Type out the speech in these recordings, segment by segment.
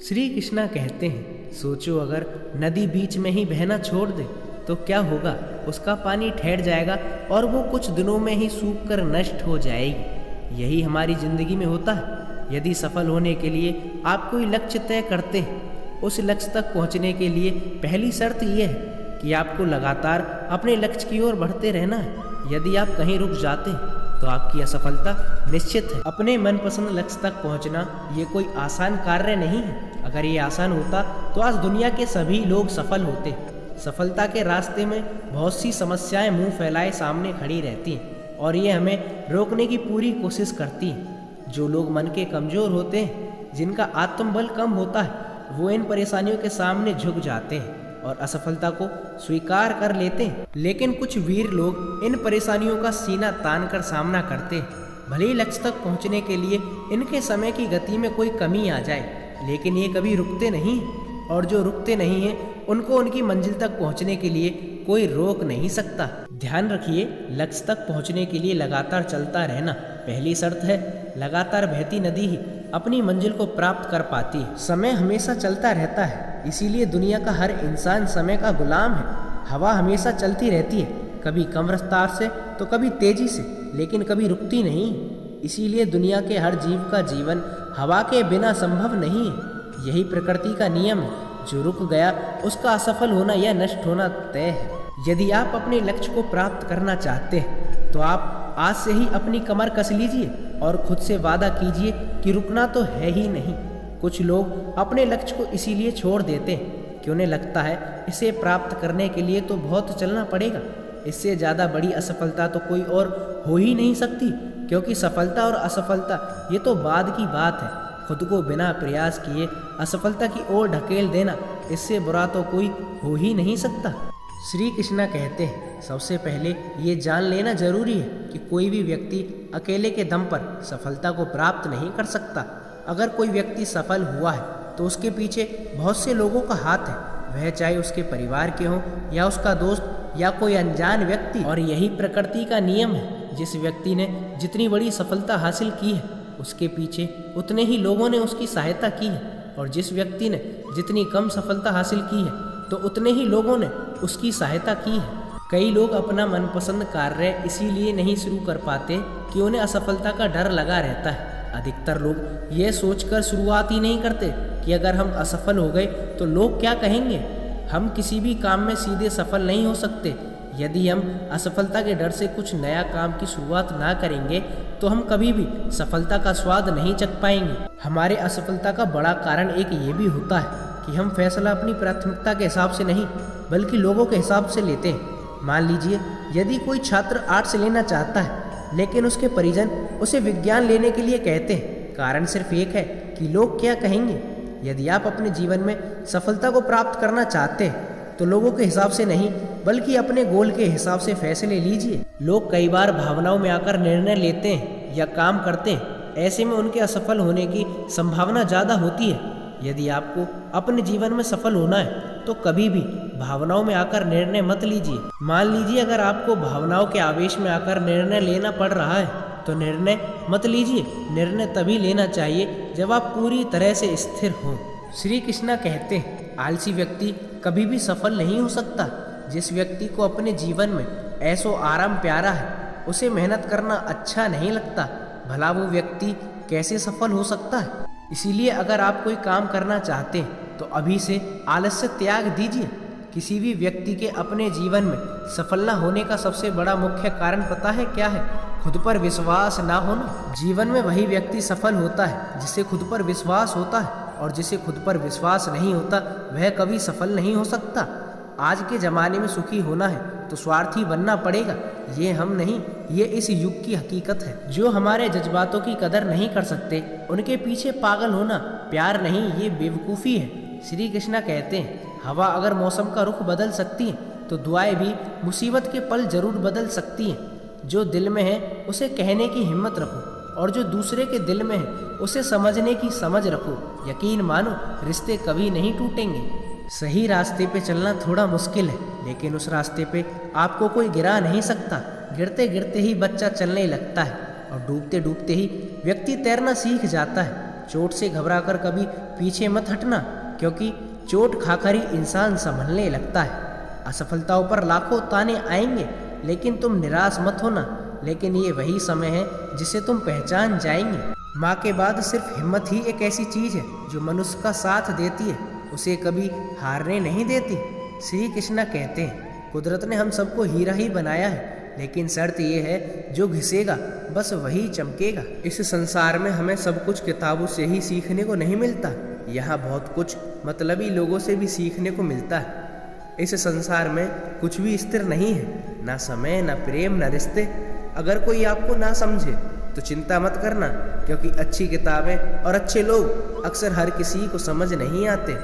श्री कृष्णा कहते हैं, सोचो अगर नदी बीच में ही बहना छोड़ दे तो क्या होगा। उसका पानी ठहर जाएगा और वो कुछ दिनों में ही सूख कर नष्ट हो जाएगी। यही हमारी ज़िंदगी में होता है। यदि सफल होने के लिए आप कोई लक्ष्य तय करते हैं, उस लक्ष्य तक पहुंचने के लिए पहली शर्त यह है कि आपको लगातार अपने लक्ष्य की ओर बढ़ते रहना है। यदि आप कहीं रुक जाते हैं तो आपकी असफलता निश्चित है। अपने मनपसंद लक्ष्य तक पहुंचना ये कोई आसान कार्य नहीं है। अगर ये आसान होता तो आज दुनिया के सभी लोग सफल होते। सफलता के रास्ते में बहुत सी समस्याएं मुंह फैलाए सामने खड़ी रहती हैं और ये हमें रोकने की पूरी कोशिश करती हैं। जो लोग मन के कमज़ोर होते हैं, जिनका आत्मबल कम होता है, वो इन परेशानियों के सामने झुक जाते हैं और असफलता को स्वीकार कर लेते हैं। लेकिन कुछ वीर लोग इन परेशानियों का सीना तान कर सामना करते हैं। भले ही लक्ष्य तक पहुंचने के लिए इनके समय की गति में कोई कमी आ जाए, लेकिन ये कभी रुकते नहीं हैं। और जो रुकते नहीं हैं, उनको उनकी मंजिल तक पहुंचने के लिए कोई रोक नहीं सकता। ध्यान रखिए, लक्ष्य तक पहुंचने के लिए लगातार चलता रहना पहली शर्त है। लगातार बहती नदी ही अपनी मंजिल को प्राप्त कर पाती है। समय हमेशा चलता रहता है, इसीलिए दुनिया का हर इंसान समय का गुलाम है। हवा हमेशा चलती रहती है, कभी कम रफ्तार से तो कभी तेजी से, लेकिन कभी रुकती नहीं। इसीलिए दुनिया के हर जीव का जीवन हवा के बिना संभव नहीं है। यही प्रकृति का नियम है। जो रुक गया उसका असफल होना या नष्ट होना तय है। यदि आप अपने लक्ष्य को प्राप्त करना चाहते हैं तो आप आज से ही अपनी कमर कस लीजिए और खुद से वादा कीजिए कि रुकना तो है ही नहीं। कुछ लोग अपने लक्ष्य को इसीलिए छोड़ देते हैं कि उन्हें लगता है इसे प्राप्त करने के लिए तो बहुत चलना पड़ेगा। इससे ज़्यादा बड़ी असफलता तो कोई और हो ही नहीं सकती, क्योंकि सफलता और असफलता ये तो बाद की बात है। खुद को बिना प्रयास किए असफलता की ओर ढकेल देना, इससे बुरा तो कोई हो ही नहीं सकता। श्री कृष्णा कहते हैं, सबसे पहले ये जान लेना जरूरी है कि कोई भी व्यक्ति अकेले के दम पर सफलता को प्राप्त नहीं कर सकता। अगर कोई व्यक्ति सफल हुआ है तो उसके पीछे बहुत से लोगों का हाथ है, वह चाहे उसके परिवार के हों या उसका दोस्त या कोई अनजान व्यक्ति। और यही प्रकृति का नियम है। जिस व्यक्ति ने जितनी बड़ी सफलता हासिल की है, उसके पीछे उतने ही लोगों ने उसकी सहायता की है, और जिस व्यक्ति ने जितनी कम सफलता हासिल की है तो उतने ही लोगों ने उसकी सहायता की है। कई लोग अपना मनपसंद कार्य इसीलिए नहीं शुरू कर पाते कि उन्हें असफलता का डर लगा रहता है। अधिकतर लोग ये सोचकर शुरुआत ही नहीं करते कि अगर हम असफल हो गए तो लोग क्या कहेंगे। हम किसी भी काम में सीधे सफल नहीं हो सकते। यदि हम असफलता के डर से कुछ नया काम की शुरुआत ना करेंगे तो हम कभी भी सफलता का स्वाद नहीं चख पाएंगे। हमारे असफलता का बड़ा कारण एक ये भी होता है कि हम फैसला अपनी प्राथमिकता के हिसाब से नहीं बल्कि लोगों के हिसाब से लेते हैं। मान लीजिए, यदि कोई छात्र आर्ट्स लेना चाहता है लेकिन उसके परिजन उसे विज्ञान लेने के लिए कहते हैं, कारण सिर्फ एक है कि लोग क्या कहेंगे। यदि आप अपने जीवन में सफलता को प्राप्त करना चाहते हैं तो लोगों के हिसाब से नहीं बल्कि अपने गोल के हिसाब से फैसले लीजिए। लोग कई बार भावनाओं में आकर निर्णय लेते हैं या काम करते हैं, ऐसे में उनके असफल होने की संभावना ज़्यादा होती है। यदि आपको अपने जीवन में सफल होना है तो कभी भी भावनाओं में आकर निर्णय मत लीजिए। मान लीजिए, अगर आपको भावनाओं के आवेश में आकर निर्णय लेना पड़ रहा है तो निर्णय मत लीजिए। निर्णय तभी लेना चाहिए जब आप पूरी तरह से स्थिर हों। श्री कृष्णा कहते हैं, आलसी व्यक्ति कभी भी सफल नहीं हो सकता। जिस व्यक्ति को अपने जीवन में ऐसो आराम प्यारा है, उसे मेहनत करना अच्छा नहीं लगता। भला वो व्यक्ति कैसे सफल हो सकता है। इसीलिए अगर आप कोई काम करना चाहते हैं तो अभी से आलस्य त्याग दीजिए। किसी भी व्यक्ति के अपने जीवन में सफल न होने का सबसे बड़ा मुख्य कारण पता है क्या है? खुद पर विश्वास ना होना। जीवन में वही व्यक्ति सफल होता है जिसे खुद पर विश्वास होता है, और जिसे खुद पर विश्वास नहीं होता वह कभी सफल नहीं हो सकता। आज के ज़माने में सुखी होना है तो स्वार्थी बनना पड़ेगा। ये हम नहीं, ये इस युग की हकीकत है। जो हमारे जज्बातों की कदर नहीं कर सकते, उनके पीछे पागल होना प्यार नहीं, ये बेवकूफ़ी है। श्री कृष्णा कहते हैं, हवा अगर मौसम का रुख बदल सकती है तो दुआएं भी मुसीबत के पल जरूर बदल सकती हैं। जो दिल में है उसे कहने की हिम्मत रखो, और जो दूसरे के दिल में है उसे समझने की समझ रखो। यकीन मानो, रिश्ते कभी नहीं टूटेंगे। सही रास्ते पे चलना थोड़ा मुश्किल है, लेकिन उस रास्ते पे आपको कोई गिरा नहीं सकता। गिरते गिरते ही बच्चा चलने लगता है और डूबते डूबते ही व्यक्ति तैरना सीख जाता है। चोट से घबराकर कभी पीछे मत हटना, क्योंकि चोट खाकर ही इंसान संभलने लगता है। असफलताओं पर लाखों ताने आएंगे, लेकिन तुम निराश मत होना, लेकिन ये वही समय है जिसे तुम पहचान जाएंगे। माँ के बाद सिर्फ हिम्मत ही एक ऐसी चीज है जो मनुष्य का साथ देती है, उसे कभी हारने नहीं देती। श्री कृष्णा कहते हैं, कुदरत ने हम सबको हीरा ही बनाया है, लेकिन शर्त ये है जो घिसेगा बस वही चमकेगा। इस संसार में हमें सब कुछ किताबों से ही सीखने को नहीं मिलता, यहाँ बहुत कुछ मतलबी लोगों से भी सीखने को मिलता है। इस संसार में कुछ भी स्थिर नहीं है, ना समय, ना प्रेम, ना रिश्ते। अगर कोई आपको ना समझे तो चिंता मत करना, क्योंकि अच्छी किताबें और अच्छे लोग अक्सर हर किसी को समझ नहीं आते।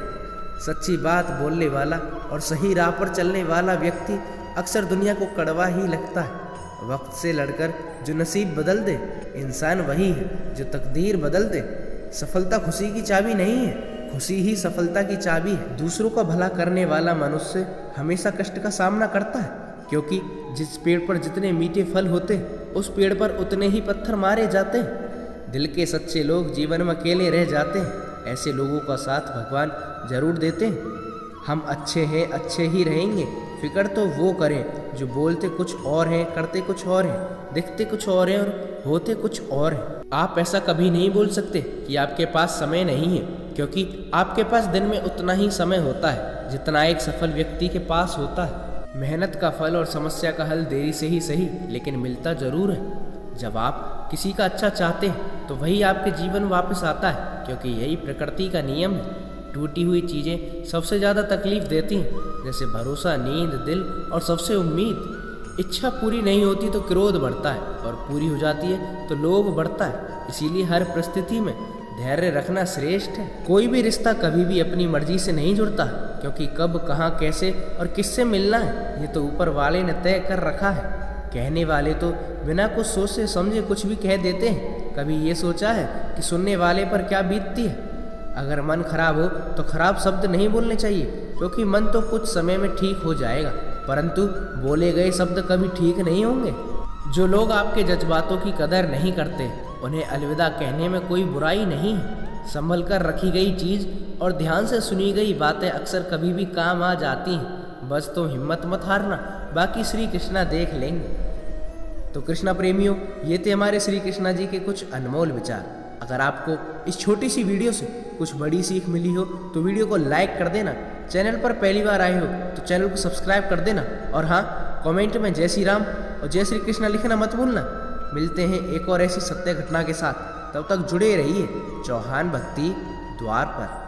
सच्ची बात बोलने वाला और सही राह पर चलने वाला व्यक्ति अक्सर दुनिया को कड़वा ही लगता है। वक्त से लड़कर जो नसीब बदल दे, इंसान वही है जो तकदीर बदल दे। सफलता खुशी की चाबी नहीं है, खुशी ही सफलता की चाबी है। दूसरों का भला करने वाला मनुष्य हमेशा कष्ट का सामना करता है, क्योंकि जिस पेड़ पर जितने मीठे फल होते उस पेड़ पर उतने ही पत्थर मारे जाते हैं। दिल के सच्चे लोग जीवन में अकेले रह जाते हैं, ऐसे लोगों का साथ भगवान जरूर देते हैं। हम अच्छे हैं, अच्छे ही रहेंगे। फिक्र तो वो करें जो बोलते कुछ और हैं, करते कुछ और हैं, दिखते कुछ और हैं और होते कुछ और हैं। आप ऐसा कभी नहीं बोल सकते कि आपके पास समय नहीं है, क्योंकि आपके पास दिन में उतना ही समय होता है जितना एक सफल व्यक्ति के पास होता है। मेहनत का फल और समस्या का हल देरी से ही सही, लेकिन मिलता जरूर है। जब आप किसी का अच्छा चाहते हैं तो वही आपके जीवन वापस आता है, क्योंकि यही प्रकृति का नियम है। टूटी हुई चीज़ें सबसे ज़्यादा तकलीफ देती हैं, जैसे भरोसा, नींद, दिल और सबसे उम्मीद। इच्छा पूरी नहीं होती तो क्रोध बढ़ता है, और पूरी हो जाती है तो लोभ बढ़ता है। इसीलिए हर परिस्थिति में धैर्य रखना श्रेष्ठ है। कोई भी रिश्ता कभी भी अपनी मर्जी से नहीं जुड़ता, क्योंकि कब, कहाँ, कैसे और किससे मिलना है ये तो ऊपर वाले ने तय कर रखा है। कहने वाले तो बिना कुछ सोचे समझे कुछ भी कह देते हैं। कभी ये सोचा है कि सुनने वाले पर क्या बीतती है? अगर मन खराब हो तो खराब शब्द नहीं बोलने चाहिए, क्योंकि मन तो कुछ समय में ठीक हो जाएगा, परंतु बोले गए शब्द कभी ठीक नहीं होंगे। जो लोग आपके जज्बातों की कदर नहीं करते, उन्हें अलविदा कहने में कोई बुराई नहीं है। संभल कर रखी गई चीज़ और ध्यान से सुनी गई बातें अक्सर कभी भी काम आ जाती हैं। बस तुम हिम्मत मत हारना, बाकी श्री कृष्णा देख लेंगे। तो कृष्णा प्रेमियों, ये थे हमारे श्री कृष्णा जी के कुछ अनमोल विचार। अगर आपको इस छोटी सी वीडियो से कुछ बड़ी सीख मिली हो तो वीडियो को लाइक कर देना। चैनल पर पहली बार आए हो तो चैनल को सब्सक्राइब कर देना, और हाँ, कमेंट में जय श्री राम और जय श्री कृष्णा लिखना मत भूलना। मिलते हैं एक और ऐसी सत्य घटना के साथ, तब तक जुड़े रहिए चौहान भक्ति द्वार पर।